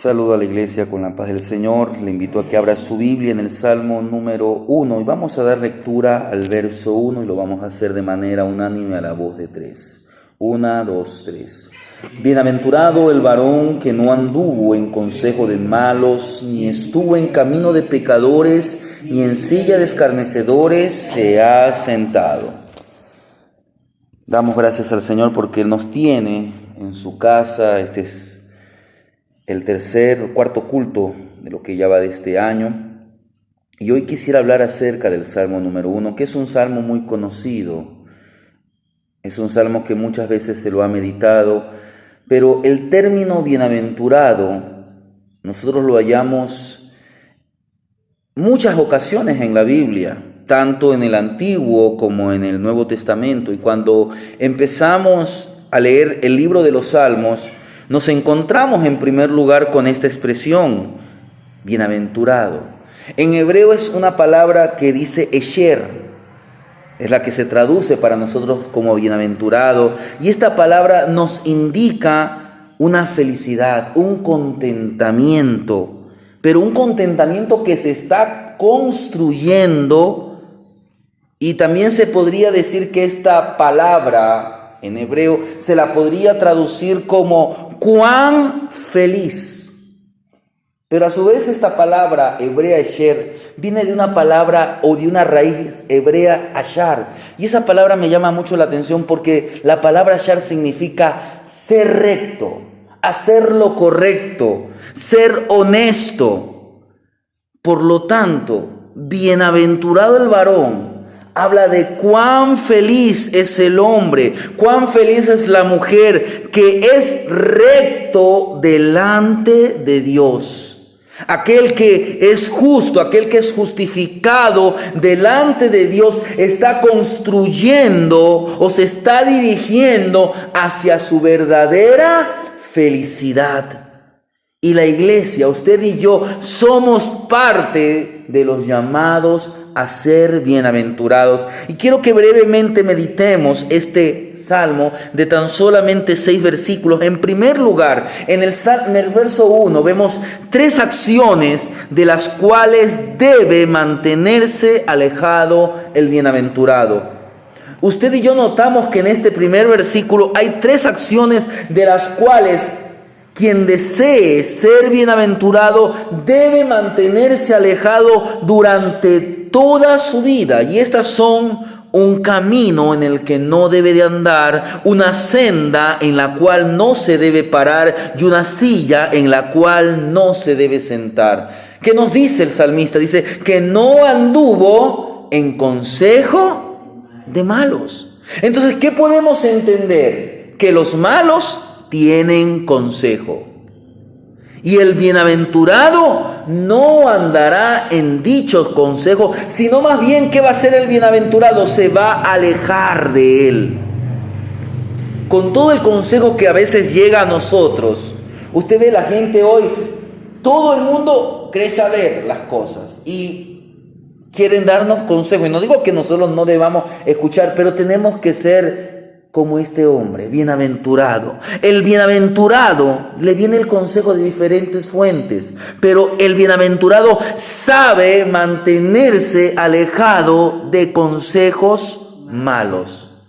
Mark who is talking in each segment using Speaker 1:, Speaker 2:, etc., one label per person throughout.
Speaker 1: Saludo a la iglesia con la paz del Señor. Le invito a que abra su Biblia en el Salmo número 1 y vamos a dar lectura al verso 1 y lo vamos a hacer de manera unánime a la voz de 3. 1, 2, 3. Bienaventurado el varón que no anduvo en consejo de malos, ni estuvo en camino de pecadores, ni en silla de escarnecedores se ha sentado. Damos gracias al Señor porque Él nos tiene en su casa. Este es el cuarto culto de lo que ya va de este año. Y hoy quisiera hablar acerca del Salmo número 1, que es un salmo muy conocido. Es un salmo que muchas veces se lo ha meditado, pero el término bienaventurado nosotros lo hallamos muchas ocasiones en la Biblia, tanto en el Antiguo como en el Nuevo Testamento. Y cuando empezamos a leer el libro de los Salmos, nos encontramos en primer lugar con esta expresión, bienaventurado. En hebreo es una palabra que dice esher, es la que se traduce para nosotros como bienaventurado. Y esta palabra nos indica una felicidad, un contentamiento, pero un contentamiento que se está construyendo. Y también se podría decir que esta palabra en hebreo se la podría traducir como cuán feliz. Pero a su vez esta palabra hebrea esher viene de una palabra o de una raíz hebrea ashar. Y esa palabra me llama mucho la atención porque la palabra ashar significa ser recto, hacer lo correcto, ser honesto. Por lo tanto, bienaventurado el varón habla de cuán feliz es el hombre, cuán feliz es la mujer que es recto delante de Dios. Aquel que es justo, aquel que es justificado delante de Dios está construyendo o se está dirigiendo hacia su verdadera felicidad. Y la iglesia, usted y yo, somos parte de los llamados a ser bienaventurados. Y quiero que brevemente meditemos este salmo de tan solamente 6 versículos. En primer lugar, en el verso 1 vemos 3 acciones de las cuales debe mantenerse alejado el bienaventurado. Usted y yo notamos que en este primer versículo hay 3 acciones de las cuales quien desee ser bienaventurado debe mantenerse alejado durante toda su vida. Y estas son un camino en el que no debe de andar, una senda en la cual no se debe parar y una silla en la cual no se debe sentar. ¿Qué nos dice el salmista? Dice que no anduvo en consejo de malos. Entonces, ¿qué podemos entender? Que los malos tienen consejo. Y el bienaventurado no andará en dichos consejos, sino más bien, ¿qué va a hacer el bienaventurado? Se va a alejar de él. Con todo el consejo que a veces llega a nosotros, usted ve la gente hoy, todo el mundo cree saber las cosas y quieren darnos consejos. Y no digo que nosotros no debamos escuchar, pero tenemos que ser como este hombre, bienaventurado. El bienaventurado le viene el consejo de diferentes fuentes, pero el bienaventurado sabe mantenerse alejado de consejos malos.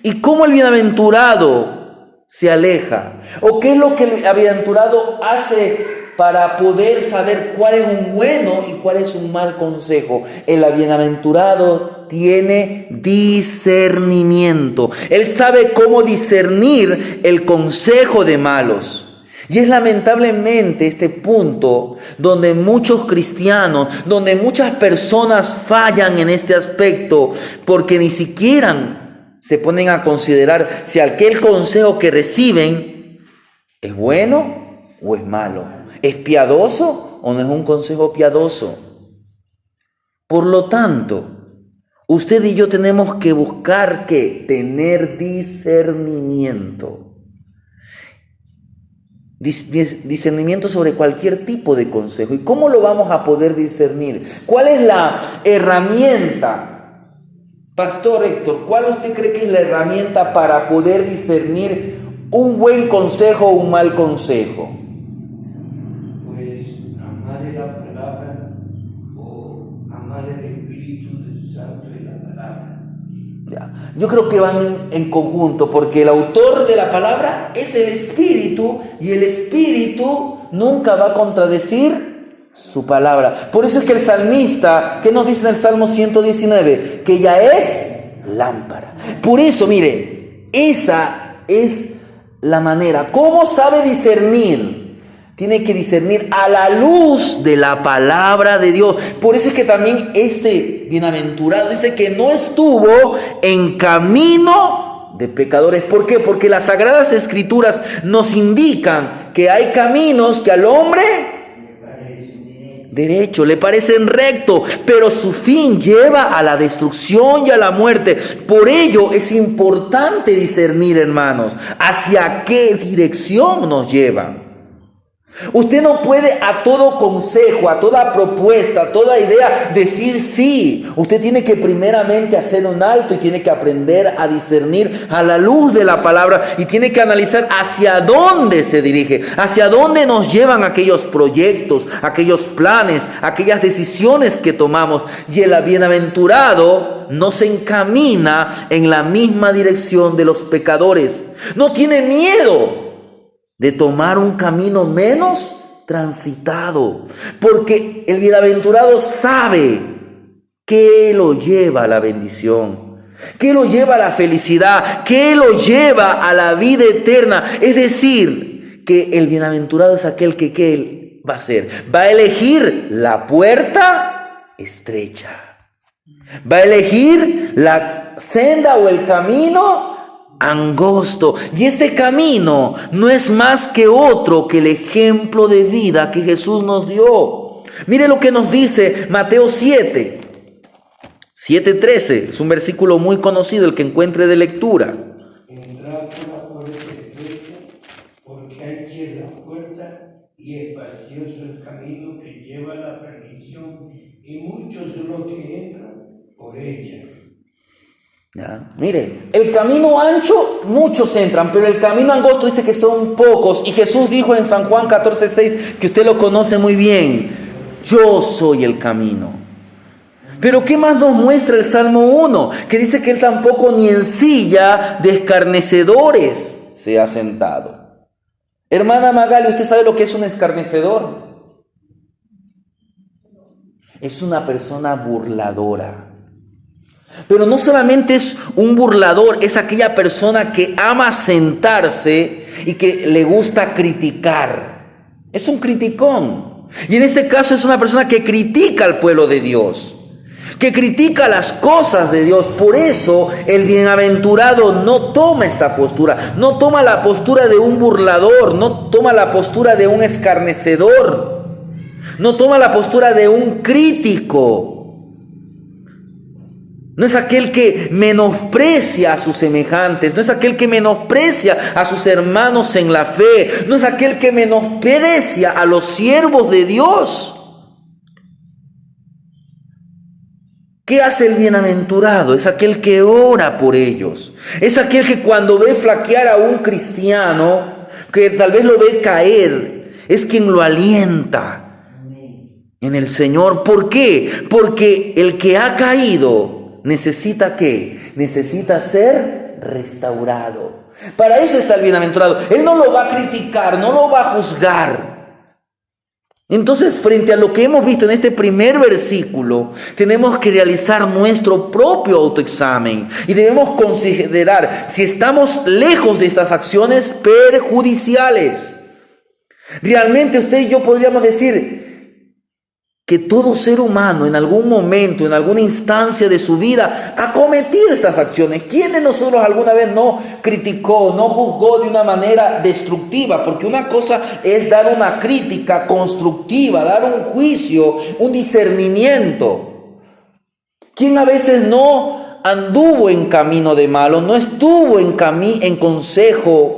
Speaker 1: ¿Y cómo el bienaventurado se aleja? ¿O qué es lo que el bienaventurado hace para poder saber cuál es un bueno y cuál es un mal consejo? El bienaventurado tiene discernimiento. Él sabe cómo discernir el consejo de malos. Y es lamentablemente este punto donde muchos cristianos, donde muchas personas fallan en este aspecto, porque ni siquiera se ponen a considerar si aquel consejo que reciben es bueno o es malo. ¿Es piadoso o no es un consejo piadoso? Por lo tanto, usted y yo tenemos que buscar que tener discernimiento. Discernimiento sobre cualquier tipo de consejo. ¿Y cómo lo vamos a poder discernir? ¿Cuál es la herramienta? Pastor Héctor, ¿cuál usted cree que es la herramienta para poder discernir un buen consejo o un mal consejo? Yo creo que van en conjunto, porque el autor de la palabra es el Espíritu, y el Espíritu nunca va a contradecir su palabra. Por eso es que el salmista, ¿qué nos dice en el Salmo 119? Que ya es lámpara. Por eso, mire, esa es la manera. ¿Cómo sabe discernir? Tiene que discernir a la luz de la palabra de Dios. Por eso es que también este bienaventurado dice que no estuvo en camino de pecadores. ¿Por qué? Porque las Sagradas Escrituras nos indican que hay caminos que al hombre derecho, le parecen recto, pero su fin lleva a la destrucción y a la muerte. Por ello es importante discernir, hermanos, hacia qué dirección nos llevan. Usted no puede a todo consejo, a toda propuesta, a toda idea decir sí. Usted tiene que primeramente hacer un alto y tiene que aprender a discernir a la luz de la palabra, y tiene que analizar hacia dónde se dirige, hacia dónde nos llevan aquellos proyectos, aquellos planes, aquellas decisiones que tomamos. Y el bienaventurado no se encamina en la misma dirección de los pecadores. No tiene miedo de tomar un camino menos transitado, porque el bienaventurado sabe que lo lleva a la bendición, que lo lleva a la felicidad, que lo lleva a la vida eterna. Es decir, que el bienaventurado es aquel que él va a hacer. Va a elegir la puerta estrecha, va a elegir la senda o el camino angosto. Y este camino no es más que otro que el ejemplo de vida que Jesús nos dio. Mire lo que nos dice Mateo 7:13. Es un versículo muy conocido, el que encuentre de lectura.
Speaker 2: Entrad por la puerta estrecha, porque ancha es la puerta y espacioso el camino que lleva a la perdición, y muchos son los que entran por ella.
Speaker 1: ¿Ya? Mire, el camino ancho, muchos entran, pero el camino angosto dice que son pocos. Y Jesús dijo en San Juan 14:6, que usted lo conoce muy bien: yo soy el camino. Pero ¿qué más nos muestra el Salmo 1? Que dice que él tampoco ni en silla de escarnecedores se ha sentado. Hermana Magali, ¿usted sabe lo que es un escarnecedor? Es una persona burladora. Pero no solamente es un burlador, es aquella persona que ama sentarse y que le gusta criticar. Es un criticón. Y en este caso es una persona que critica al pueblo de Dios, que critica las cosas de Dios. Por eso el bienaventurado no toma esta postura, no toma la postura de un burlador, no toma la postura de un escarnecedor, no toma la postura de un crítico. No es aquel que menosprecia a sus semejantes, no es aquel que menosprecia a sus hermanos en la fe, no es aquel que menosprecia a los siervos de Dios. ¿Qué hace el bienaventurado? Es aquel que ora por ellos. Es aquel que cuando ve flaquear a un cristiano, que tal vez lo ve caer, es quien lo alienta en el Señor. ¿Por qué? Porque el que ha caído necesita ¿qué? Necesita ser restaurado. Para eso está el bienaventurado. Él no lo va a criticar, no lo va a juzgar. Entonces, frente a lo que hemos visto en este primer versículo, tenemos que realizar nuestro propio autoexamen y debemos considerar si estamos lejos de estas acciones perjudiciales. Realmente usted y yo podríamos decir que todo ser humano en algún momento, en alguna instancia de su vida, ha cometido estas acciones. ¿Quién de nosotros alguna vez no criticó, no juzgó de una manera destructiva? Porque una cosa es dar una crítica constructiva, dar un juicio, un discernimiento. ¿Quién a veces no anduvo en camino de malo, no estuvo en consejo,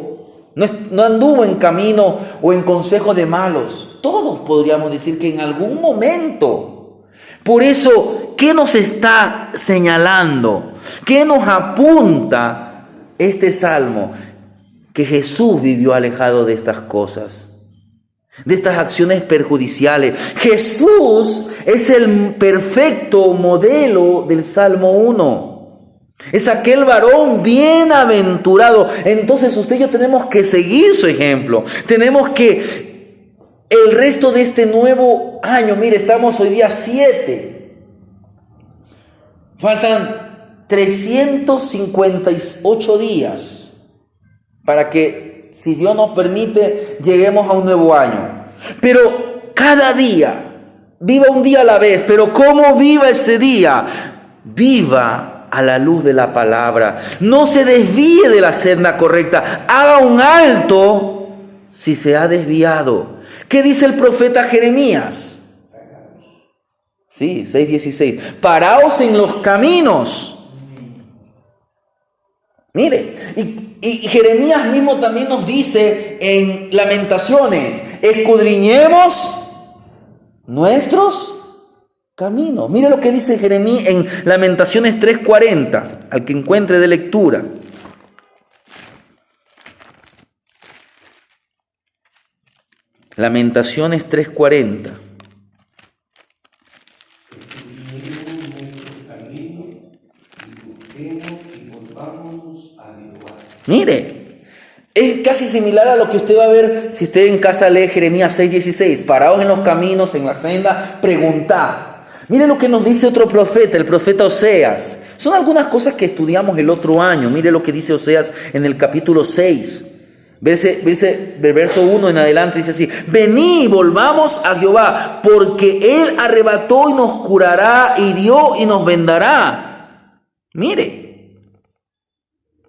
Speaker 1: no anduvo en camino o en consejo de malos? Todos podríamos decir que en algún momento. Por eso, ¿qué nos está señalando? ¿Qué nos apunta este salmo? Que Jesús vivió alejado de estas cosas, de estas acciones perjudiciales. Jesús es el perfecto modelo del Salmo 1. Es aquel varón bienaventurado. Entonces usted y yo tenemos que seguir su ejemplo. Tenemos que el resto de este nuevo año, mire, estamos hoy día 7. Faltan 358 días para que, si Dios nos permite, lleguemos a un nuevo año. Pero cada día, viva un día a la vez. Pero ¿cómo viva ese día? Viva a la luz de la palabra. No se desvíe de la senda correcta. Haga un alto si se ha desviado. ¿Qué dice el profeta Jeremías? Sí, 6:16. Paraos en los caminos. Mire, y Jeremías mismo también nos dice en Lamentaciones, escudriñemos nuestros caminos. Mire lo que dice Jeremías en Lamentaciones 3:40, al que encuentre de lectura. Lamentaciones 3:40. Mire, es casi similar a lo que usted va a ver si usted en casa lee Jeremías 6:16. Paraos en los caminos, en la senda, preguntad. Mire lo que nos dice otro profeta, el profeta Oseas. Son algunas cosas que estudiamos el otro año. Mire lo que dice Oseas en el capítulo 6. Del verso 1 en adelante dice así: venid, volvamos a Jehová, porque Él arrebató y nos curará, hirió y nos vendará. Mire.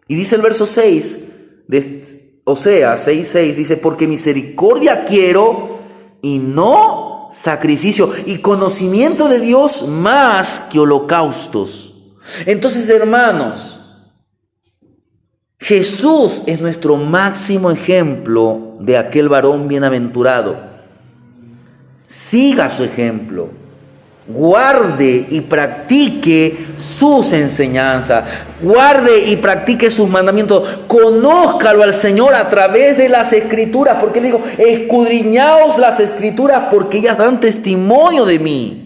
Speaker 1: Y dice el verso 6 de Oseas 6:6, dice: porque misericordia quiero y no sacrificio, y conocimiento de Dios más que holocaustos. Entonces, hermanos, Jesús es nuestro máximo ejemplo de aquel varón bienaventurado. Siga su ejemplo. Guarde y practique sus enseñanzas. Guarde y practique sus mandamientos. Conózcalo al Señor a través de las Escrituras. Porque le digo, escudriñaos las Escrituras porque ellas dan testimonio de mí.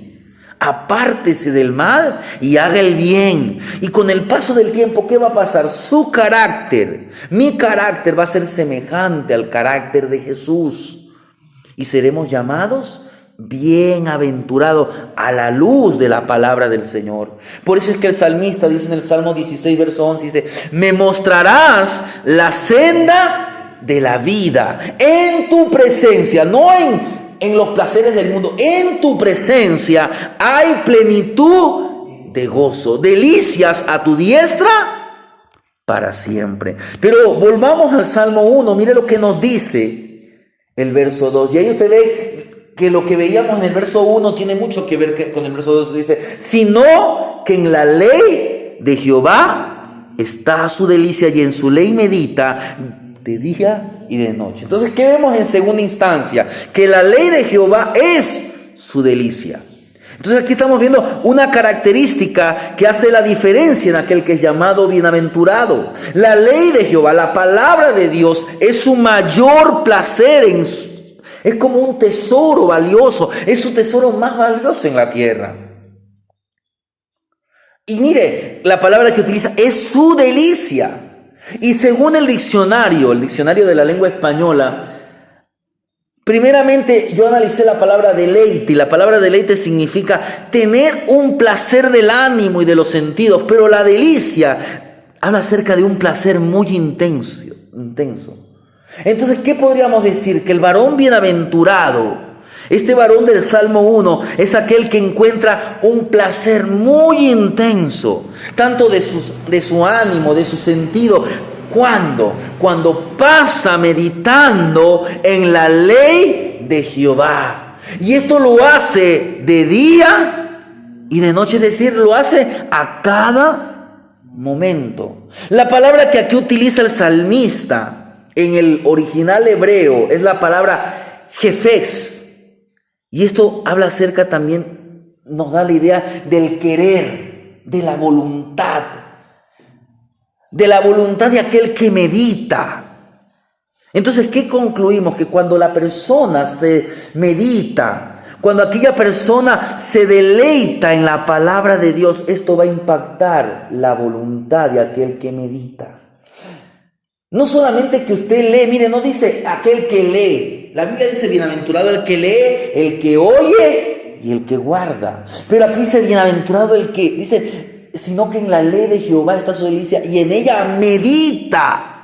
Speaker 1: Apártese del mal y haga el bien. Y con el paso del tiempo, ¿qué va a pasar? Su carácter, mi carácter va a ser semejante al carácter de Jesús. Y seremos llamados bienaventurados a la luz de la palabra del Señor. Por eso es que el salmista dice en el Salmo 16, verso 11, dice: me mostrarás la senda de la vida en tu presencia, no en los placeres del mundo. En tu presencia hay plenitud de gozo, delicias a tu diestra para siempre. Pero volvamos al Salmo 1, mire lo que nos dice el verso 2. Y ahí usted ve que lo que veíamos en el verso 1 tiene mucho que ver con el verso 2. Dice: sino que en la ley de Jehová está su delicia, y en su ley medita de día y de noche. Entonces, ¿qué vemos en segunda instancia? Que la ley de Jehová es su delicia. Entonces aquí estamos viendo una característica que hace la diferencia en aquel que es llamado bienaventurado. La ley de Jehová, la palabra de Dios, es su mayor placer. Es como un tesoro valioso, es su tesoro más valioso en la tierra. Y mire, la palabra que utiliza es su delicia. Y según el diccionario de la lengua española, primeramente yo analicé la palabra deleite, y la palabra deleite significa tener un placer del ánimo y de los sentidos, pero la delicia habla acerca de un placer muy intenso. Entonces, ¿qué podríamos decir? Que el varón bienaventurado, este varón del Salmo 1, es aquel que encuentra un placer muy intenso, tanto de su ánimo, de su sentido. ¿Cuándo? Cuando pasa meditando en la ley de Jehová. Y esto lo hace de día y de noche, es decir, lo hace a cada momento. La palabra que aquí utiliza el salmista en el original hebreo es la palabra jefes. Y esto habla acerca también, nos da la idea del querer, de la voluntad de aquel que medita. Entonces, ¿qué concluimos? Que cuando la persona se medita, cuando aquella persona se deleita en la palabra de Dios, esto va a impactar la voluntad de aquel que medita. No solamente que usted lee, mire, no dice aquel que lee. La Biblia dice bienaventurado el que lee, el que oye y el que guarda. Pero aquí dice bienaventurado el que, dice, sino que en la ley de Jehová está su delicia y en ella medita.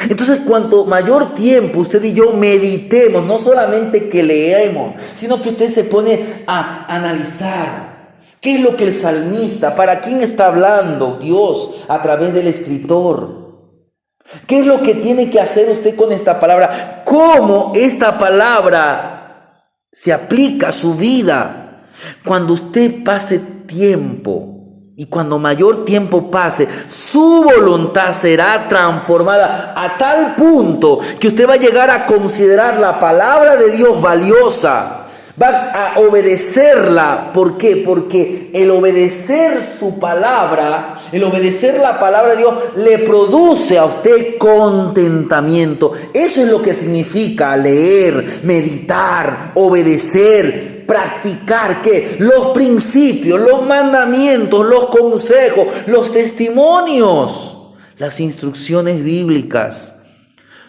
Speaker 1: Entonces, cuanto mayor tiempo usted y yo meditemos, no solamente que leemos, sino que usted se pone a analizar qué es lo que el salmista, para quién está hablando Dios a través del escritor. ¿Qué es lo que tiene que hacer usted con esta palabra? ¿Cómo esta palabra se aplica a su vida? Cuando usted pase tiempo y cuando mayor tiempo pase, su voluntad será transformada a tal punto que usted va a llegar a considerar la palabra de Dios valiosa. Va a obedecerla. ¿Por qué? Porque el obedecer su palabra, el obedecer la palabra de Dios, le produce a usted contentamiento. Eso es lo que significa leer, meditar, obedecer, practicar. ¿Qué? Los principios, los mandamientos, los consejos, los testimonios, las instrucciones bíblicas.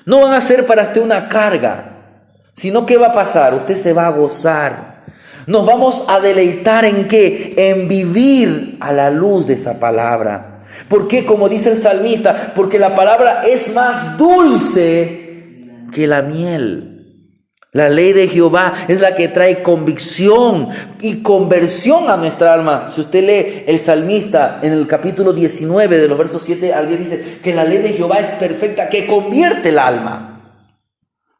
Speaker 1: No van a ser para usted una carga, sino ¿qué va a pasar? Usted se va a gozar. Nos vamos a deleitar ¿en qué? En vivir a la luz de esa palabra. ¿Por qué? Como dice el salmista, porque la palabra es más dulce que la miel. La ley de Jehová es la que trae convicción y conversión a nuestra alma. Si usted lee el salmista en el capítulo 19 de los versos 7 al 10, dice que la ley de Jehová es perfecta, que convierte el alma.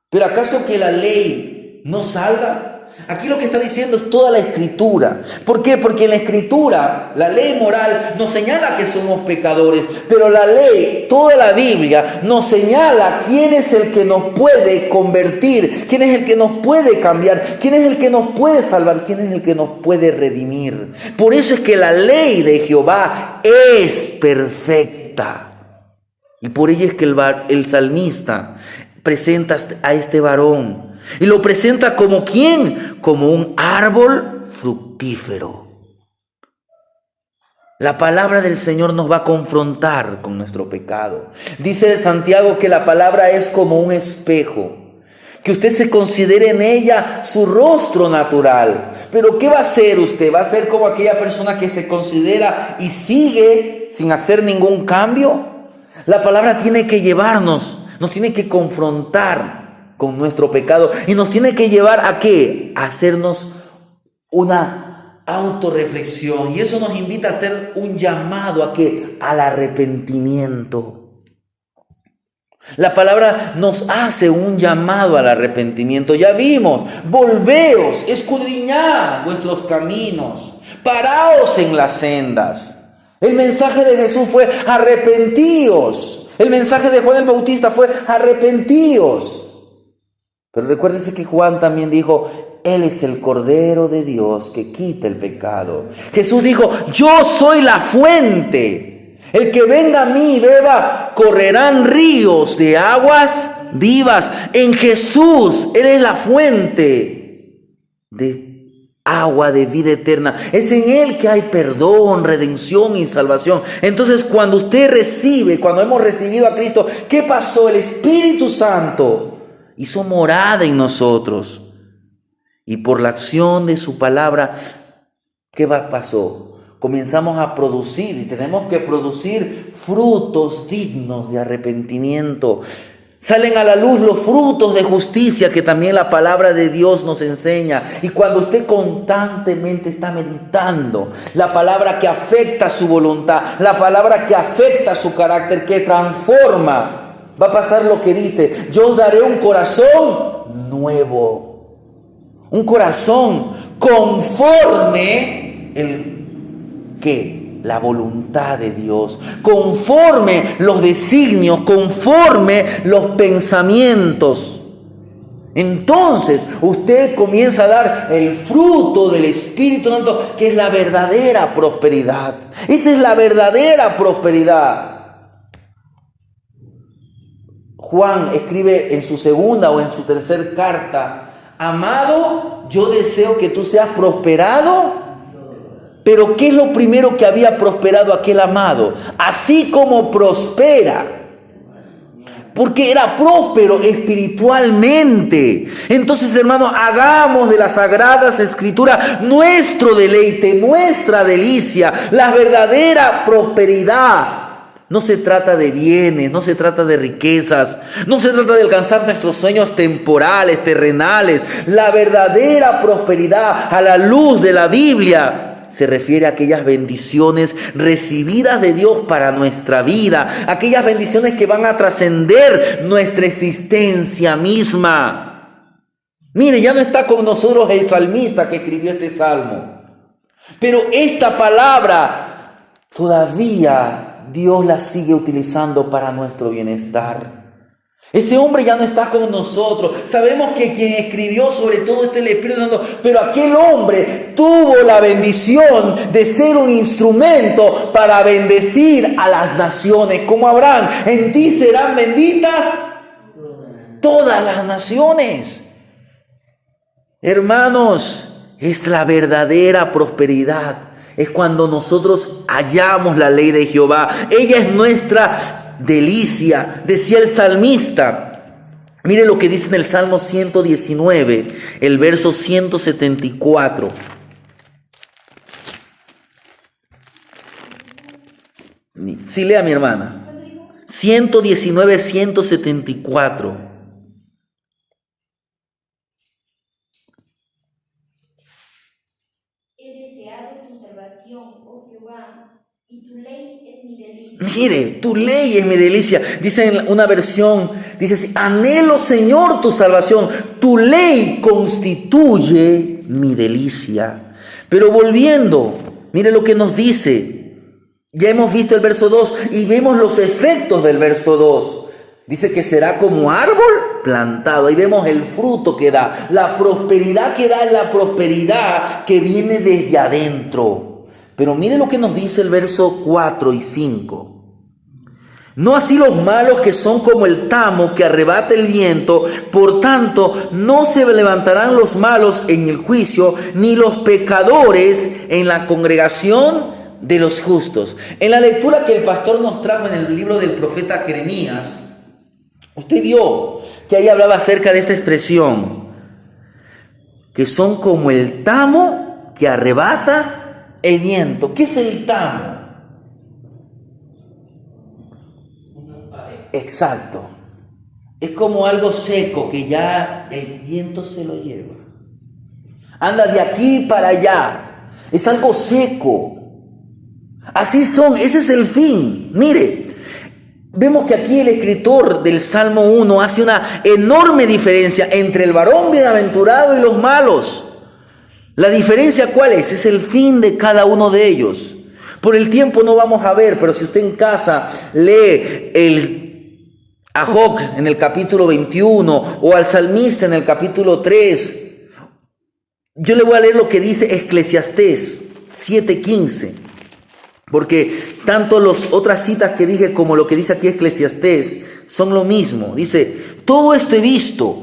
Speaker 1: ¿Pero acaso que la ley no salva? Aquí lo que está diciendo es toda la escritura. ¿Por qué? Porque en la escritura, la ley moral nos señala que somos pecadores, pero la ley, toda la Biblia, nos señala quién es el que nos puede convertir, quién es el que nos puede cambiar, quién es el que nos puede salvar, quién es el que nos puede redimir. Por eso es que la ley de Jehová es perfecta. Y por ello es que el salmista presenta a este varón y lo presenta como ¿quién? Como un árbol fructífero. La palabra del Señor nos va a confrontar con nuestro pecado. Dice Santiago que la palabra es como un espejo, que usted se considere en ella su rostro natural. Pero ¿qué va a hacer usted? ¿Va a ser como aquella persona que se considera y sigue sin hacer ningún cambio? La palabra tiene que llevarnos, nos tiene que confrontar con nuestro pecado y nos tiene que llevar ¿a qué? A hacernos una autorreflexión. Y eso nos invita a hacer un llamado ¿a qué? Al arrepentimiento. La palabra nos hace un llamado al arrepentimiento. Ya vimos, volveos, escudriñad vuestros caminos, paraos en las sendas. El mensaje de Jesús fue arrepentíos. El mensaje de Juan el Bautista fue arrepentíos. Pero recuérdense que Juan también dijo, Él es el Cordero de Dios que quita el pecado. Jesús dijo, yo soy la fuente. El que venga a mí y beba, correrán ríos de aguas vivas. En Jesús, Él es la fuente de agua de vida eterna. Es en Él que hay perdón, redención y salvación. Entonces, cuando usted recibe, cuando hemos recibido a Cristo, ¿qué pasó? El Espíritu Santo hizo morada en nosotros. Y por la acción de su palabra, ¿qué pasó? Comenzamos a producir y tenemos que producir frutos dignos de arrepentimiento. Salen a la luz los frutos de justicia que también la palabra de Dios nos enseña. Y cuando usted constantemente está meditando la palabra que afecta su voluntad, la palabra que afecta su carácter, que transforma, va a pasar lo que dice, yo os daré un corazón nuevo, un corazón conforme la voluntad de Dios, conforme los designios, conforme los pensamientos. Entonces usted comienza a dar el fruto del Espíritu Santo, que es la verdadera prosperidad. Esa es la verdadera prosperidad. Juan escribe en su segunda o en su tercera carta amado, yo deseo que tú seas prosperado. Pero ¿qué es lo primero que había prosperado aquel amado? Así como prospera. Porque era próspero espiritualmente. Entonces, hermanos, hagamos de las Sagradas Escrituras nuestro deleite, nuestra delicia, la verdadera prosperidad. No se trata de bienes, no se trata de riquezas, no se trata de alcanzar nuestros sueños temporales, terrenales. La verdadera prosperidad a la luz de la Biblia se refiere a aquellas bendiciones recibidas de Dios para nuestra vida, aquellas bendiciones que van a trascender nuestra existencia misma. Mire, ya no está con nosotros el salmista que escribió este salmo, pero esta palabra todavía Dios la sigue utilizando para nuestro bienestar. Ese hombre ya no está con nosotros. Sabemos que quien escribió sobre todo esto es el Espíritu Santo, pero aquel hombre tuvo la bendición de ser un instrumento para bendecir a las naciones, como Abraham. En ti serán benditas todas las naciones. Hermanos, es la verdadera prosperidad. Es cuando nosotros hallamos la ley de Jehová. Ella es nuestra delicia. Decía el salmista, mire lo que dice en el Salmo 119, el verso 174. Sí, lea mi hermana. 119, 174.
Speaker 3: He deseado tu salvación, oh Jehová, y tu ley es mi delicia.
Speaker 1: Mire, tu ley es mi delicia. Dice en una versión, dice así: anhelo, Señor, tu salvación. Tu ley constituye mi delicia. Pero volviendo, mire lo que nos dice. Ya hemos visto el verso 2 y vemos los efectos del verso 2. Dice que será como árbol plantado. Ahí vemos el fruto que da. La prosperidad que da es la prosperidad que viene desde adentro. Pero mire lo que nos dice el verso 4 y 5. No así los malos, que son como el tamo que arrebata el viento. Por tanto, no se levantarán los malos en el juicio, ni los pecadores en la congregación de los justos. En la lectura que el pastor nos trajo en el libro del profeta Jeremías, usted vio que ahí hablaba acerca de esta expresión, que son como el tamo que arrebata el viento. ¿Qué es el tamo? Exacto. Es como algo seco que ya el viento se lo lleva. Anda de aquí para allá. Es algo seco. Así son, ese es el fin. Mire, vemos que aquí el escritor del Salmo 1 hace una enorme diferencia entre el varón bienaventurado y los malos. ¿La diferencia cuál es? Es el fin de cada uno de ellos. Por el tiempo no vamos a ver, pero si usted en casa lee a Job en el capítulo 21 o al salmista en el capítulo 3, yo le voy a leer lo que dice Eclesiastés 7:15. Porque tanto las otras citas que dije como lo que dice aquí Eclesiastés son lo mismo. Dice: todo esto he visto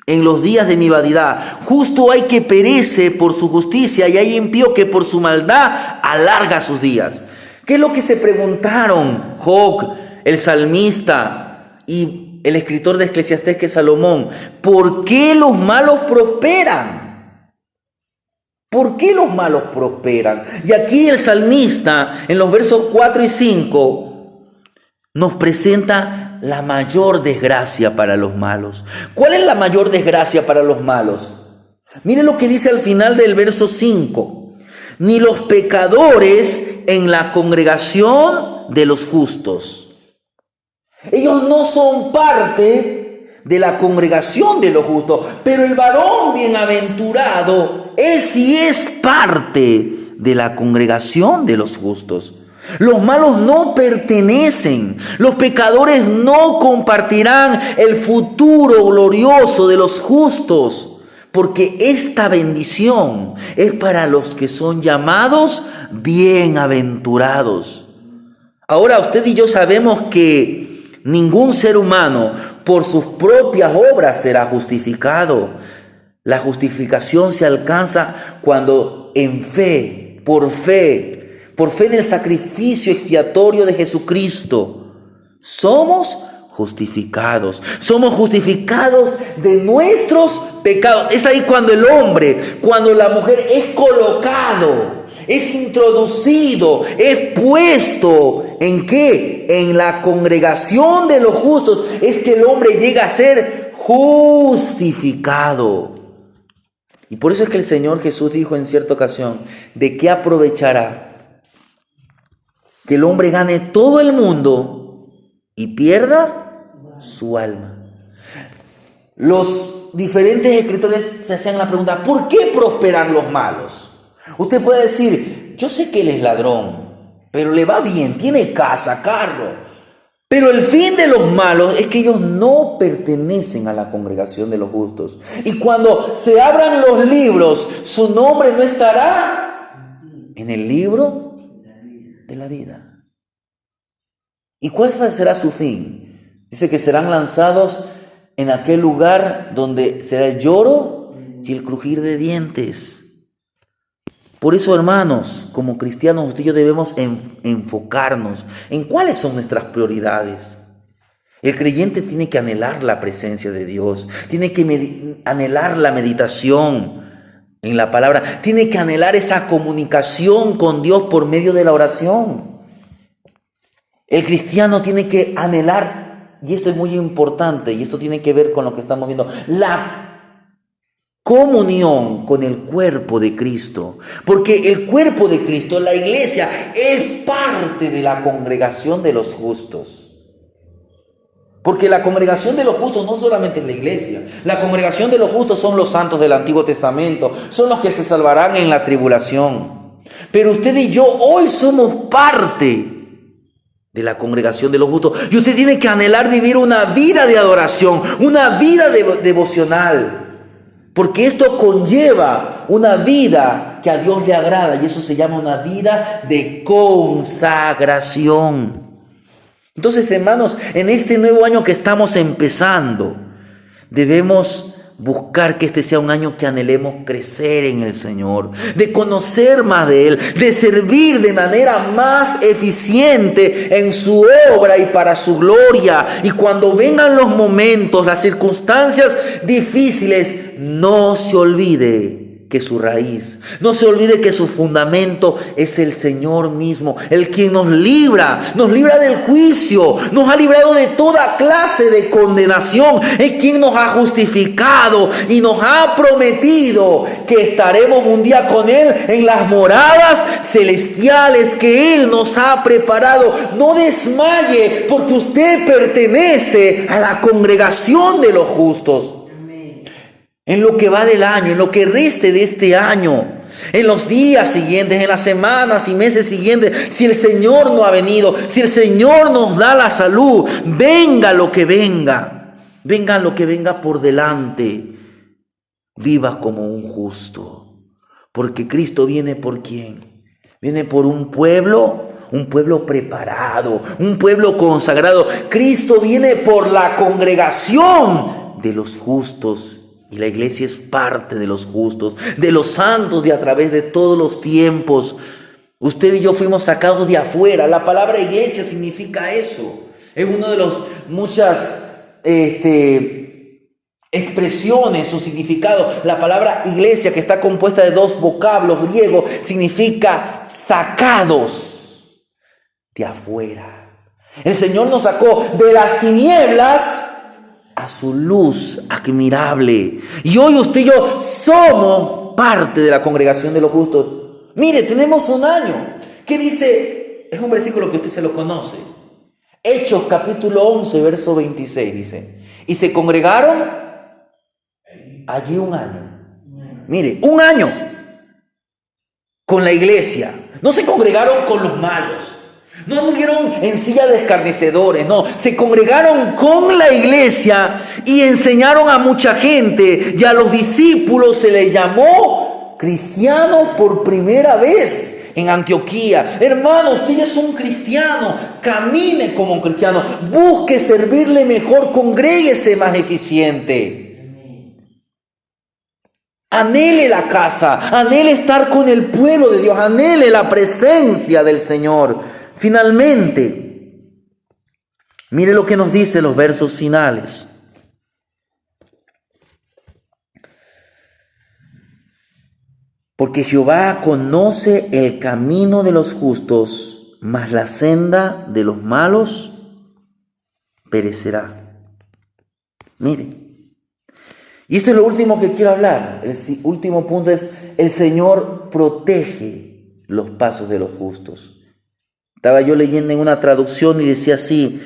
Speaker 1: en los días de mi vanidad. Justo hay que perece por su justicia, y hay impío que por su maldad alarga sus días. ¿Qué es lo que se preguntaron Job, el salmista y el escritor de Eclesiastés, que es Salomón? ¿Por qué los malos prosperan? ¿Por qué los malos prosperan? Y aquí el salmista, en los versos 4 y 5, nos presenta la mayor desgracia para los malos. ¿Cuál es la mayor desgracia para los malos? Mire lo que dice al final del verso 5. Ni los pecadores en la congregación de los justos. Ellos no son parte de la congregación de los justos, pero el varón bienaventurado es parte de la congregación de los justos. Los malos no pertenecen, los pecadores no compartirán el futuro glorioso de los justos, porque esta bendición es para los que son llamados bienaventurados. Ahora usted y yo sabemos que ningún ser humano por sus propias obras será justificado. La justificación se alcanza cuando en fe, por fe en el sacrificio expiatorio de Jesucristo, somos justificados. Somos justificados de nuestros pecados. Es ahí cuando el hombre, cuando la mujer es colocado, es introducido, es puesto, ¿en qué? En la congregación de los justos. Es que el hombre llega a ser justificado. Y por eso es que el Señor Jesús dijo en cierta ocasión, ¿de qué aprovechará que el hombre gane todo el mundo y pierda su alma? Los diferentes escritores se hacían la pregunta, ¿por qué prosperan los malos? Usted puede decir, yo sé que él es ladrón, pero le va bien, tiene casa, carro. Pero el fin de los malos es que ellos no pertenecen a la congregación de los justos. Y cuando se abran los libros, su nombre no estará en el libro de la vida. ¿Y cuál será su fin? Dice que serán lanzados en aquel lugar donde será el lloro y el crujir de dientes. Por eso, hermanos, como cristianos, usted y yo debemos enfocarnos en cuáles son nuestras prioridades. El creyente tiene que anhelar la presencia de Dios, tiene que anhelar la meditación en la palabra, tiene que anhelar esa comunicación con Dios por medio de la oración. El cristiano tiene que anhelar, y esto es muy importante, y esto tiene que ver con lo que estamos viendo, la comunión con el cuerpo de Cristo, porque el cuerpo de Cristo, la iglesia, es parte de la congregación de los justos. Porque la congregación de los justos no solamente es la iglesia, la congregación de los justos son los santos del Antiguo Testamento, son los que se salvarán en la tribulación. Pero usted y yo hoy somos parte de la congregación de los justos, y usted tiene que anhelar vivir una vida de adoración, una vida devocional. Porque esto conlleva una vida que a Dios le agrada, y eso se llama una vida de consagración. Entonces, hermanos, en este nuevo año que estamos empezando, debemos buscar que este sea un año que anhelemos crecer en el Señor, de conocer más de Él, de servir de manera más eficiente en su obra y para su gloria. Y cuando vengan los momentos, las circunstancias difíciles, no se olvide que su raíz, no se olvide que su fundamento es el Señor mismo, el quien nos libra del juicio, nos ha librado de toda clase de condenación, es quien nos ha justificado y nos ha prometido que estaremos un día con Él en las moradas celestiales que Él nos ha preparado. No desmaye, porque usted pertenece a la congregación de los justos. En lo que va del año, en lo que reste de este año, en los días siguientes, en las semanas y meses siguientes, si el Señor no ha venido, si el Señor nos da la salud, venga lo que venga por delante, viva como un justo, porque Cristo viene por ¿quién? Viene por un pueblo preparado, un pueblo consagrado. Cristo viene por la congregación de los justos. Y la iglesia es parte de los justos, de los santos de a través de todos los tiempos. Usted y yo fuimos sacados de afuera. La palabra iglesia significa eso. Es una de las muchas expresiones, su significado. La palabra iglesia, que está compuesta de dos vocablos griegos, significa sacados de afuera. El Señor nos sacó de las tinieblas a su luz admirable. Y hoy usted y yo somos parte de la congregación de los justos. Mire, tenemos un año. ¿Qué dice? Es un versículo que usted se lo conoce. Hechos capítulo 11, verso 26 dice: y se congregaron allí un año. Mire, un año con la iglesia. No se congregaron con los malos. No anduvieron en silla de escarnecedores, no. Se congregaron con la iglesia y enseñaron a mucha gente. Y a los discípulos se les llamó cristianos por primera vez en Antioquía. Hermano, usted ya es un cristiano. Camine como un cristiano. Busque servirle mejor. Congréguese más eficiente. Anhele la casa, anhele estar con el pueblo de Dios, anhele la presencia del Señor. Finalmente, mire lo que nos dice los versos finales. Porque Jehová conoce el camino de los justos, mas la senda de los malos perecerá. Mire, y esto es lo último que quiero hablar. El último punto es: el Señor protege los pasos de los justos. Estaba yo leyendo en una traducción y decía así: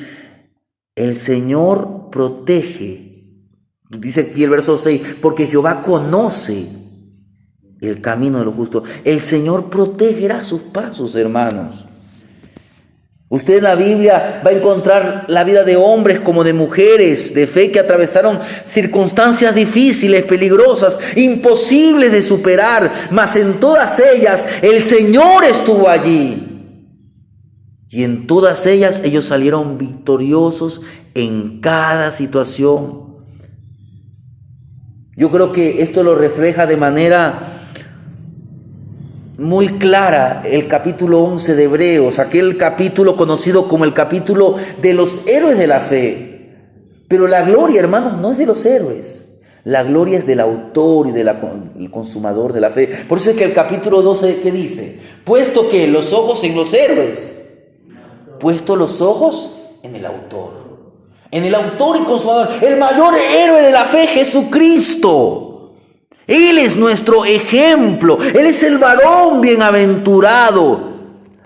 Speaker 1: el Señor protege. Dice aquí el verso 6, porque Jehová conoce el camino de los justos. El Señor protegerá sus pasos, hermanos. Usted en la Biblia va a encontrar la vida de hombres como de mujeres de fe que atravesaron circunstancias difíciles, peligrosas, imposibles de superar, mas en todas ellas el Señor estuvo allí. Y en todas ellas ellos salieron victoriosos en cada situación. Yo creo que esto lo refleja de manera muy clara el capítulo 11 de Hebreos, aquel capítulo conocido como el capítulo de los héroes de la fe. Pero la gloria, hermanos, no es de los héroes. La gloria es del autor y del consumador de la fe. Por eso es que el capítulo 12, ¿qué dice? Puesto que los ojos en los héroes, puesto los ojos en el autor. En el autor y consumador, el mayor héroe de la fe, Jesucristo. Él es nuestro ejemplo. Él es el varón bienaventurado.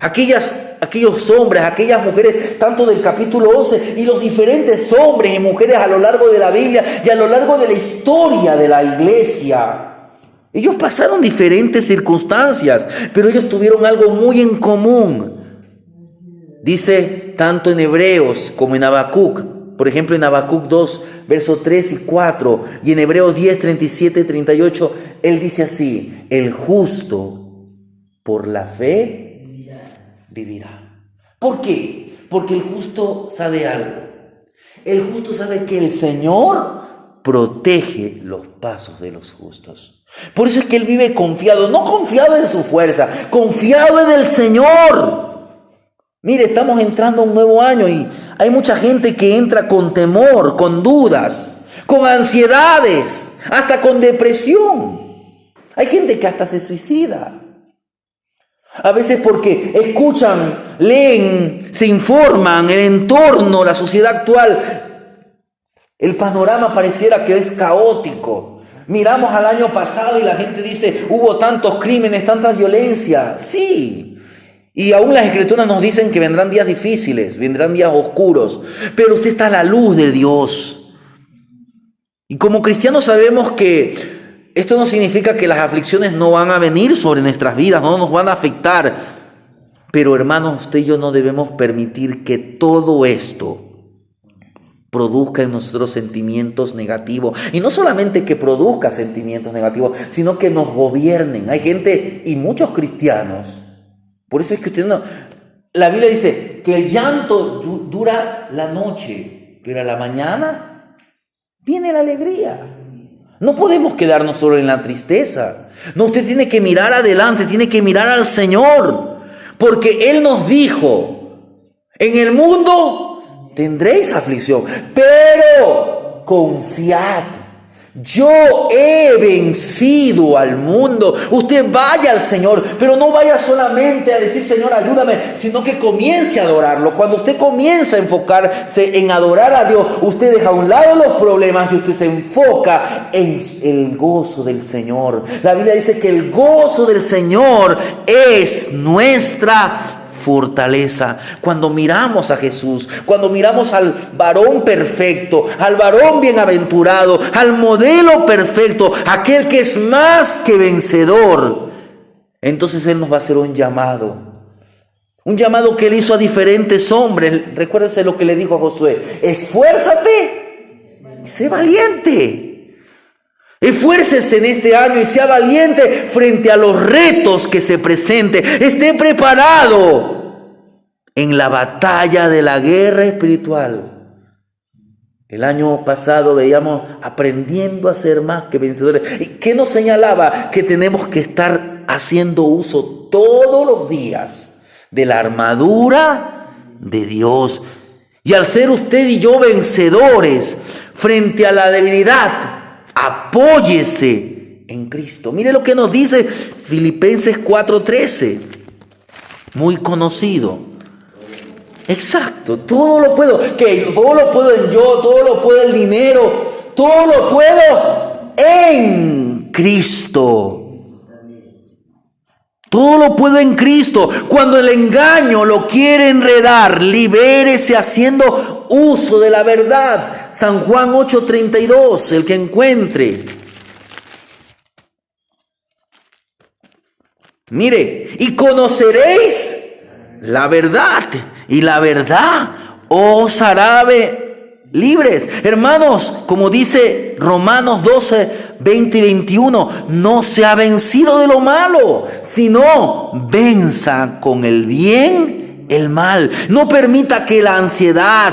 Speaker 1: Aquellos hombres, aquellas mujeres, tanto del capítulo 11 y los diferentes hombres y mujeres a lo largo de la Biblia y a lo largo de la historia de la iglesia. Ellos pasaron diferentes circunstancias, pero ellos tuvieron algo muy en común. Dice tanto en Hebreos como en Habacuc. Por ejemplo, en Habacuc 2, versos 3 y 4, y en Hebreos 10, 37 y 38, él dice así: el justo por la fe vivirá. ¿Por qué? Porque el justo sabe algo. El justo sabe que el Señor protege los pasos de los justos. Por eso es que él vive confiado, no confiado en su fuerza, confiado en el Señor. Mire, estamos entrando a un nuevo año y hay mucha gente que entra con temor, con dudas, con ansiedades, hasta con depresión. Hay gente que hasta se suicida. A veces porque escuchan, leen, se informan, el entorno, la sociedad actual, el panorama pareciera que es caótico. Miramos al año pasado y la gente dice: hubo tantos crímenes, tanta violencia. Sí. Y aún las escrituras nos dicen que vendrán días difíciles, vendrán días oscuros, pero usted está a la luz de Dios. Y como cristianos sabemos que esto no significa que las aflicciones no van a venir sobre nuestras vidas, no nos van a afectar. Pero hermanos, usted y yo no debemos permitir que todo esto produzca en nosotros sentimientos negativos. Y no solamente que produzca sentimientos negativos, sino que nos gobiernen. Hay gente y muchos cristianos. Por eso es que usted no... La Biblia dice que el llanto dura la noche, pero a la mañana viene la alegría. No podemos quedarnos solo en la tristeza. No, usted tiene que mirar adelante, tiene que mirar al Señor. Porque Él nos dijo: en el mundo tendréis aflicción, pero confiad. Yo he vencido al mundo. Usted vaya al Señor, pero no vaya solamente a decir: Señor, ayúdame, sino que comience a adorarlo. Cuando usted comienza a enfocarse en adorar a Dios, usted deja a un lado los problemas y usted se enfoca en el gozo del Señor. La Biblia dice que el gozo del Señor es nuestra fortaleza. Cuando miramos a Jesús, cuando miramos al varón perfecto, al varón bienaventurado, al modelo perfecto, aquel que es más que vencedor, entonces Él nos va a hacer un llamado que Él hizo a diferentes hombres. Recuérdense lo que le dijo a Josué: esfuérzate y sé valiente. Esfuércese en este año y sea valiente frente a los retos que se presenten. Esté preparado en la batalla de la guerra espiritual. El año pasado veíamos aprendiendo a ser más que vencedores. ¿Y qué nos señalaba? Que tenemos que estar haciendo uso todos los días de la armadura de Dios. Y al ser usted y yo vencedores frente a la debilidad, apóyese en Cristo. Mire lo que nos dice Filipenses 4:13, muy conocido. Exacto, todo lo puedo, que todo lo puedo en yo, todo lo puedo el dinero, todo lo puedo en Cristo. Todo lo puedo en Cristo. Cuando el engaño lo quiere enredar, libérese haciendo uso de la verdad. San Juan 8:32, el que encuentre. Mire, y conoceréis la verdad, y la verdad os hará libres. Hermanos, como dice Romanos 12:20 y 21, no se ha vencido de lo malo, sino venza con el bien el mal. No permita que la ansiedad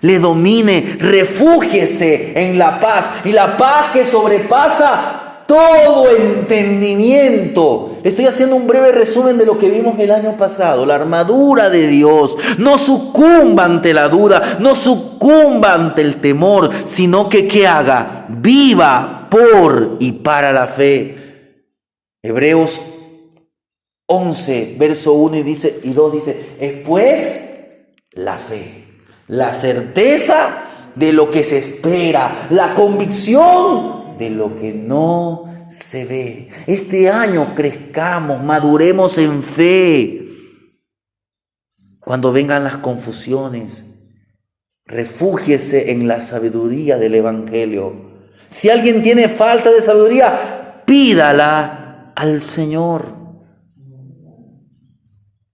Speaker 1: le domine, refúgiese en la paz, y la paz que sobrepasa todo entendimiento. Estoy haciendo un breve resumen de lo que vimos el año pasado. La armadura de Dios. No sucumba ante la duda, no sucumba ante el temor, sino que ¿qué haga? Viva por y para la fe. Hebreos 11, verso 1 y 2 dice, es pues la fe, la certeza de lo que se espera, la convicción de lo que no se ve. Este año crezcamos, maduremos en fe. Cuando vengan las confusiones, refúgiese en la sabiduría del Evangelio. Si alguien tiene falta de sabiduría, pídala al Señor.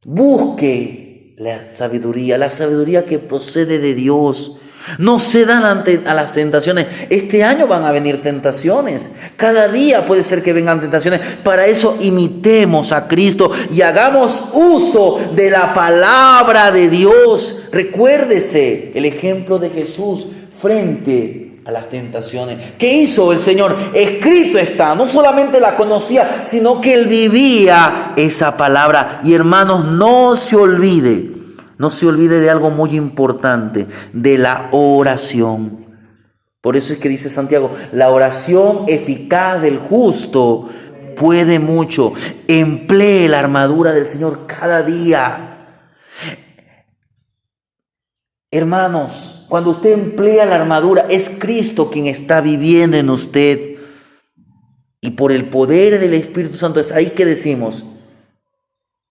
Speaker 1: Busque la sabiduría que procede de Dios. No cedan a las tentaciones. Este año van a venir tentaciones. Cada día puede ser que vengan tentaciones. Para eso imitemos a Cristo y hagamos uso de la palabra de Dios. Recuérdese el ejemplo de Jesús frente a las tentaciones. ¿Qué hizo el Señor? Escrito está. No solamente la conocía, sino que Él vivía esa palabra. Y hermanos, no se olvide de algo muy importante, de la oración. Por eso es que dice Santiago, la oración eficaz del justo puede mucho. Emplee la armadura del Señor cada día. Hermanos, cuando usted emplea la armadura, es Cristo quien está viviendo en usted. Y por el poder del Espíritu Santo, es ahí que decimos,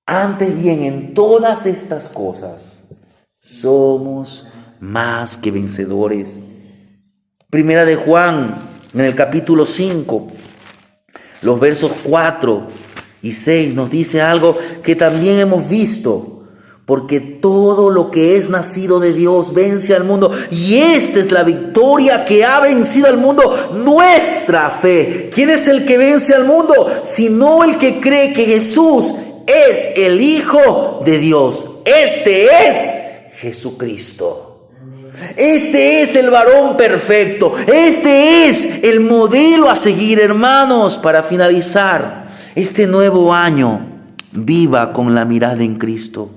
Speaker 1: antes bien, en todas estas cosas somos más que vencedores. Primera de Juan, en el capítulo 5, los versos 4 y 6 nos dice algo que también hemos visto. Porque todo lo que es nacido de Dios vence al mundo. Y esta es la victoria que ha vencido al mundo, nuestra fe. ¿Quién es el que vence al mundo? Sino el que cree que Jesús es el Hijo de Dios. Este es Jesucristo. Este es el varón perfecto. Este es el modelo a seguir, hermanos. Para finalizar este nuevo año, viva con la mirada en Cristo.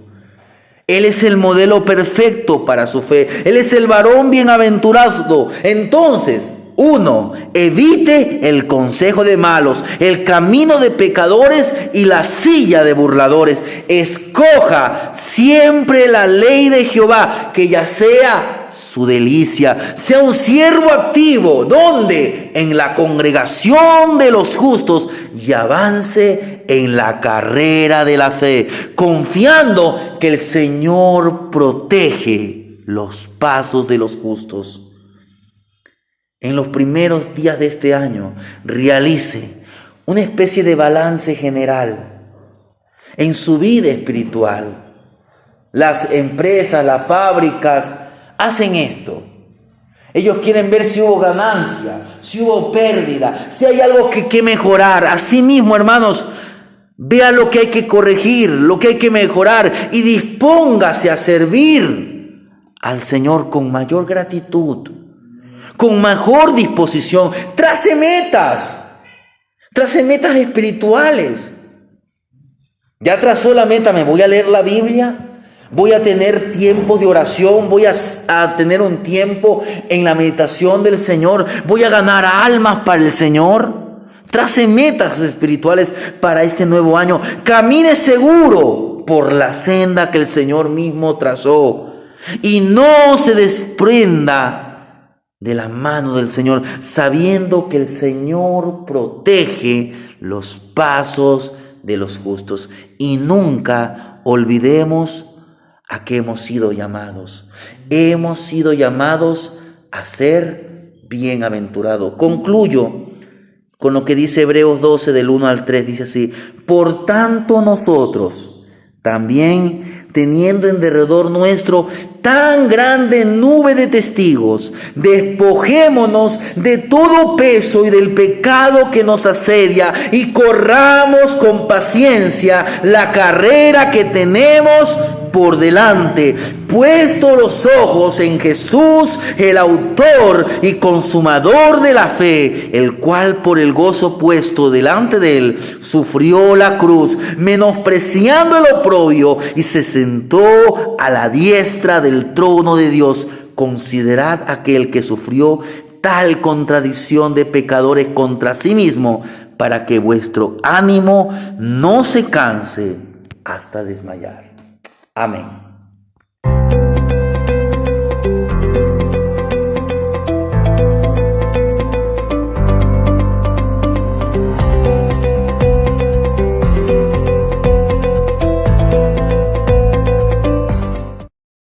Speaker 1: Él es el modelo perfecto para su fe. Él es el varón bienaventurado. Entonces, 1. Evite el consejo de malos, el camino de pecadores y la silla de burladores. Escoja siempre la ley de Jehová, que ya sea su delicia. Sea un siervo activo. ¿Dónde? En la congregación de los justos, y avance en la carrera de la fe, confiando que el Señor protege los pasos de los justos. En los primeros días de este año, realice una especie de balance general en su vida espiritual. Las empresas, las fábricas hacen esto. Ellos quieren ver si hubo ganancia, si hubo pérdida, si hay algo que mejorar. Asimismo, hermanos, vea lo que hay que corregir, lo que hay que mejorar, y dispóngase a servir al Señor con mayor gratitud con mejor disposición. Trace metas espirituales. Ya trazó la meta, me voy a leer la Biblia, voy a tener tiempos de oración, voy a tener un tiempo en la meditación del Señor, voy a ganar almas para el Señor. Trace metas espirituales para este nuevo año. Camine seguro por la senda que el Señor mismo trazó. Y no se desprenda de la mano del Señor, sabiendo que el Señor protege los pasos de los justos. Y nunca olvidemos a qué hemos sido llamados. Hemos sido llamados a ser bienaventurados. Concluyo con lo que dice Hebreos 12 del 1 al 3. Dice así: por tanto nosotros también, teniendo en derredor nuestro tan grande nube de testigos, despojémonos de todo peso y del pecado que nos asedia y corramos con paciencia la carrera que tenemos por delante, puesto los ojos en Jesús, el autor y consumador de la fe, el cual por el gozo puesto delante de él sufrió la cruz, menospreciando el oprobio, y se sentó a la diestra del trono de Dios. Considerad aquel que sufrió tal contradicción de pecadores contra sí mismo, para que vuestro ánimo no se canse hasta desmayar. Amén.